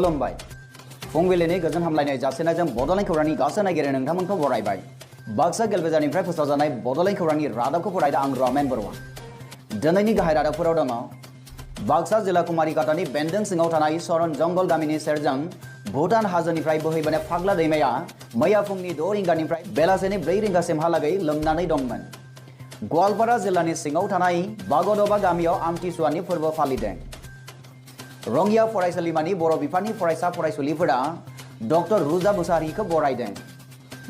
खुलुमबाय फुंबिलिनि गोजोन हामलायनाय जासिनायजों बड'लेण्ड खौरांनि गासै नायगिरि नोंथांमोनखौ बरायबाय। बाक्सा गेलबेजानिफ्राय फोसावजानाय बड'लेण्ड खौरांनि रादाबखौ फरायदा आं रमेन बरुवा। दिनैनि गाहाय रादाबफोराव दङ बाक्सा जिल्ला कुमारिकाटानि बेन्दों सिङाव थानाय सरन जंगल गामिनि सेरजों भुटान हाजोनिफ्राय बोहैबोनाय फाग्ला दैमाया मैया फुंनि 6 रिंगानिफ्राय बेलासिनि 4 रिंगासिमहालागै लोमनानै दंमोन। गवालपारा जिल्लानि सिङाव थानाय बागदबा गामियाव आमथिसुवानि फोरबो फालिदों। रंगिया फरायसालिमानि बर' बिफाननि फरायसा फरायसुलिफोरा डक्टर रुजा मुसाहारिखौ बरायदों।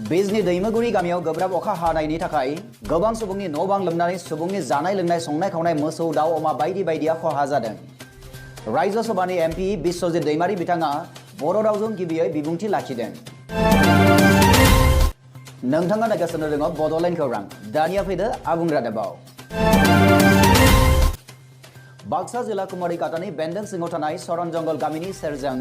बिजनी दैमुगुरि गामियाव गोब्राब अखा हानायनि थाखाय गोबां सुबुंनि न' बां लोमनानै सुबुंनि जानाय लोंनाय संनाय खावनाय मोसौ दाउ अमा बायदि बायदिया खहा जादों। राज्य सभानि एमपि बिश्वजित दैमारी बिथाङा बर' रावजों गिबियै बिबुंथि लाखिदों। नोंथाङा नायगासिनो दङ बड'लेण्ड खौरां। दानिया फैदो आबुं रादाबाव। बाक्सा जिल्ला कुमारिकाटानि बेन्दों सिङाव थानाय सरन जंगल गामिनि सेरजों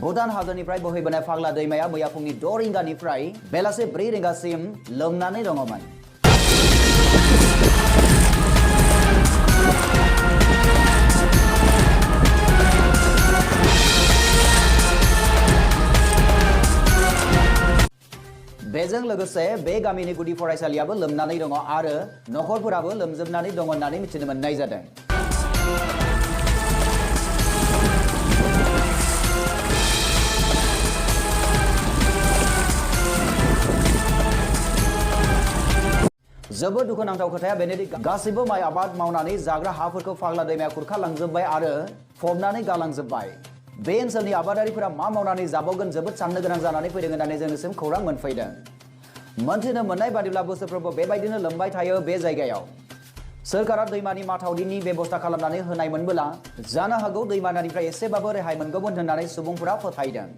भुटान हाजोनिफ्राय बोहैबोनाय फाग्ला दैमाया मैया फुंनि 6 रिंगानिफ्राय बेलासे 4 रिंगासिम लोमनानै दङमोन। बेजों लोगोसे बे गामिनि गुदि फरायसालियाबो लोमनानै दङ आरो नखरफोराबो लोमजोबनानै दङ होननानै मिथिनो मोननाय जादों। जोबोद दुखुनांथाव खोथाया बेनोदि गासैबो माइ आबाद मावनानै जाग्रा हाफोरखौ फाग्ला दैमाया खुरखालांजोबबाय आरो फबनानै गालांजोबबाय। बे ओनसोलनि आबादारिफोरा मा मावनानै जाबावगोन जोबोद साननो गोनां जानानै फैदों होननानै जोंनिसिम खौरां मोनफैदों। मोनथिनो मोननाय बादिब्ला बोसोरफ्रोमबो बेबायदिनो लोमबाय थायो बे जायगायाव। सोरखारा दैमानि माथावरिनि बेबस्था खालामनानै होनायमोनब्ला जानो हागौ दैमानिफ्राय एसेबाबो रेहाय मोनगौमोन होननानै सुबुंफोरा फोथायदों।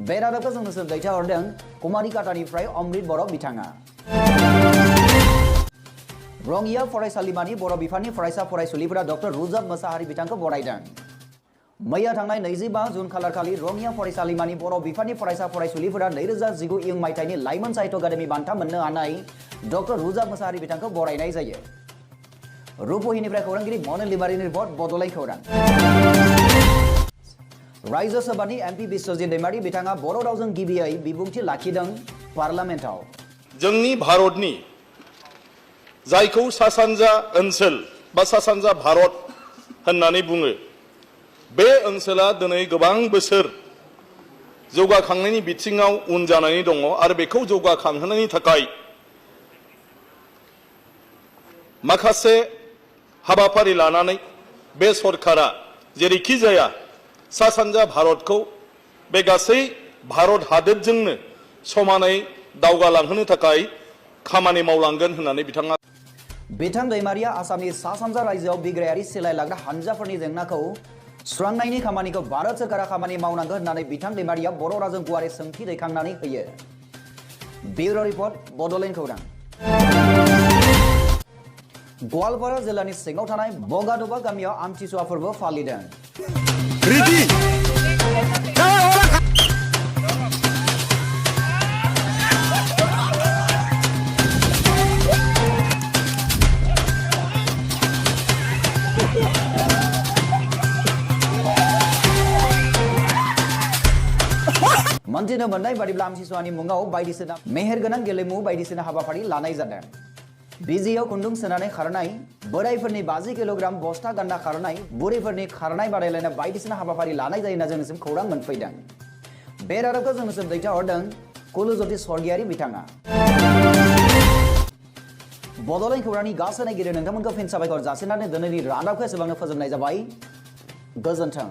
बे रादाबखौ जोंनो दैथायहरदों कुमारिकाटानिफ्राय अमृत बर' बिथाङा। रंगिया फरायसालिमानि बर' बिफाननि फरायसा फरायसुलिफोरा डक्टर रुजा मुसाहारि बिथांखौ बरायदों। मैया थांनाय 25 जुन खालारखालि रंगिया फरायसालिमानि बर' बिफाननि फरायसा फरायसुलिफोरा 2019 इं मायथाइनि लाइमोन साहित्य एकाडेमि बान्था मोननो हानाय डक्टर रुजा मुसाहारि बिथांखौ बरायनाय जायो। रुपहिनिफ्राय खौरांगिरि मनल लिमारिनि रिपर्ट बड'लेण्ड खौरां। राज्य सभानि एमपि बिश्वजित दैमारी बिथाङा बर' रावजों गिबियै बिबुंथि लाखिदों पार्लामेन्टआव। जोंनि भारतनि जायखौ सा सानजा ओनसोल बा सा सानजा भारत होननानै बुङो बे ओनसोला दिनै गोबां बोसोर जौगाखांनायनि बिथिङाव उन जानानै दङ आरो बेखौ जौगाखांहोनायनि थाखाय माखासे हाबाफारि लानानै बे सरकारा जेरैखि जाया सा सानजा भारतखौ बे गासै भारत हादोरजोंनो समानै दावगालांहोनो थाखाय खामानि मावलांगोन होननानै बिथां दैमारिया आसामनि सा सानजा रायजोआव बिग्रायारि सिलाय लाग्रा हानजाफोरनि जेंनाखौ सुस्रांनायनि खामानिखौ भारत सरकारा खामानि मावनांगोन होननानै बिथां दैमारिया बर' रावजों गुवारै सोंथि दैखांनानै होयो। ब्युरो रिपर्ट बड'लेण्ड खौरां। गवालपारा जिल्लानि सिङाव थानाय बगादबा गामियाव आमथिसुवा फोरबो फालिदों। मोनथिनो मोननाय बादिब्ला आमथिसुवानि मुङाव बायदिसिना मेहेरगोनां गेलेमु बायदिसिना हाबाफारि लानाय जादों। बिजियाव खुन्दुं सोनानै खारनाय, बोराइफोरनि 50 किल'ग्राम बस्ता गान्ना खारनाय, बुरैफोरनि खारनाय बादायलायनाय बायदिसिना हाबाफारि लानाय जायो होनना जोंनिसिम खौरां मोनफैदों। बे रादाबखौ जोंनिसिम दैथायहरदों कुलुज्योति स्वर्गियारि बिथाङा। बड'लेण्ड खौरांनि गासै नायगिरि नोंथांमोनखौ फिन साबायखर जासिनानै दिनैनि रादाबखौ एसेबांनो फोजोबनाय जाबाय। गोजोन्थों।